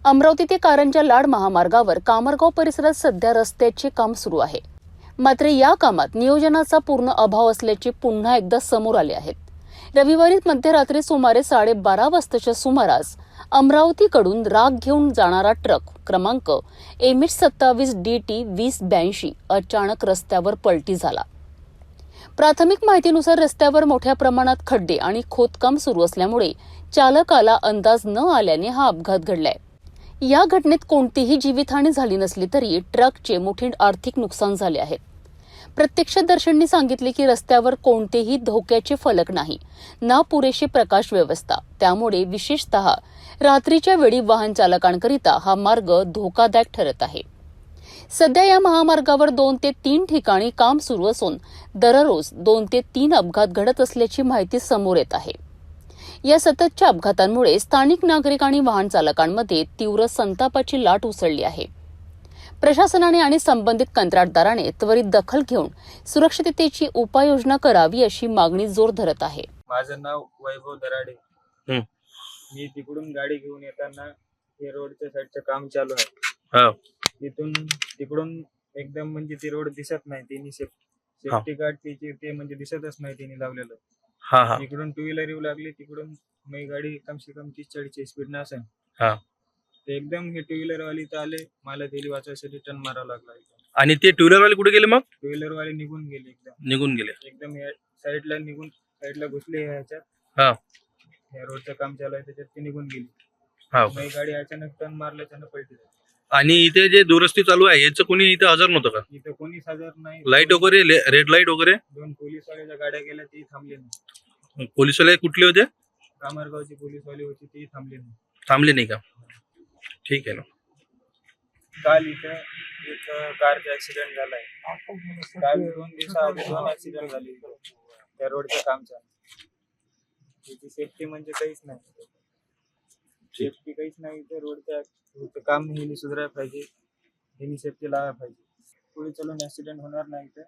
अमरावती ते कारंजा लाड महामार्गावर कामरगाव परिसरात सध्या रस्त्याचे काम सुरू आहे. मात्र या कामात नियोजनाचा पूर्ण अभाव असल्याचे पुन्हा एकदा समोर आले आहेत. रविवारी मध्यरात्री सुमारे 12:30 वाजताच्या सुमारास अमरावतीकडून राग घेऊन जाणारा ट्रक क्रमांक MH27DT 2082 अचानक रस्त्यावर पलटी झाला. प्राथमिक माहितीनुसार रस्त्यावर मोठ्या प्रमाणात खड्डे आणि खोदकाम सुरू असल्यामुळे चालकाला अंदाज न आल्याने हा अपघात घडलाय. या घटनेत कोणतीही जीवितहानी झाली नसली तरी ट्रकचे मोठे आर्थिक नुकसान झाले आहे. प्रत्यक्षदर्शींनी सांगितले की रस्त्यावर कोणतेही धोक्याचे फलक नाही, ना पुरेशी प्रकाश व्यवस्था. त्यामुळे विशेषतः रात्रीच्या वेळी वाहन चालकांकरिता हा मार्ग धोकादायक ठरत आहे. सध्या या महामार्गावर 2 ते 3 ठिकाणी काम सुरू असून दररोज 2 ते 3 अपघात घडत असल्याची माहिती समोर येत आहे. या सततच्या अपघातांमुळे स्थानिक नागरिक आणि वाहन चालकांमध्ये तीव्र संतापाची लाट उसळली आहे. प्रशासनाने आणि संबंधित कंत्राटदाराने त्वरित दखल घेऊन सुरक्षिततेची उपाययोजना करावी अशी मागणी जोर धरत आहे. माझं नाव वैभव दराडे. मी तिकडून गाडी घेऊन येताना हे रोडच्या साईडचं काम चालू आहे. तिकडून एकदम म्हणजे ते रोड दिसत नाही, त्यांनी सेफ्टी गार्ड ते म्हणजे दिसतच नाही त्यांनी लावलेलं. इकडून 2 व्हीलर येऊ लागली, तिकडून मी गाडी कम से कम 30-40 स्पीड न असेल. ते एकदम हे 2 व्हीलर वाले तर आले, मला त्याला वाचायसाठी टर्न मारावं लागला. आणि ते 2 व्हीलर वाले कुठे गेले? मग 2 व्हीलर वाले निघून गेले एकदम साईडला साईडला घुसले ह्याच्यात. या रोडचं काम चालू आहे त्याच्यात ते निघून गेली. मी गाडी अचानक टर्न मारल्याच्यानं पलटी झाली. आणि इथे जे दुरुस्ती चालू आहे याचं कोणी इथे हजर नव्हतं का? इथं कोणीच हजर नाही. लाईट वगैरे, रेड लाईट वगैरे? 2 पोलीसवाल्याच्या गाड्या गेल्या, ती थांबले नाही. पोलीसवाले कुठले होते? कामरगावची पोलीसवाले होती, ती थांबले नाही का? ठीक आहे ना. काल इथं एक कारचा ऍक्सिडेंट झालाय. काल 2 दिवसाआधी 2 ऍक्सिडेंट झाले त्या रोडचं काम चालू. त्याची सेफ्टी म्हणजे काहीच नाही. तर रोडचं काम ह्यांनी सुधारायला पाहिजे, ह्यांनी सेफ्टी लावायला पाहिजे. पुढे चालून ऍक्सिडेंट होणार नाही. तर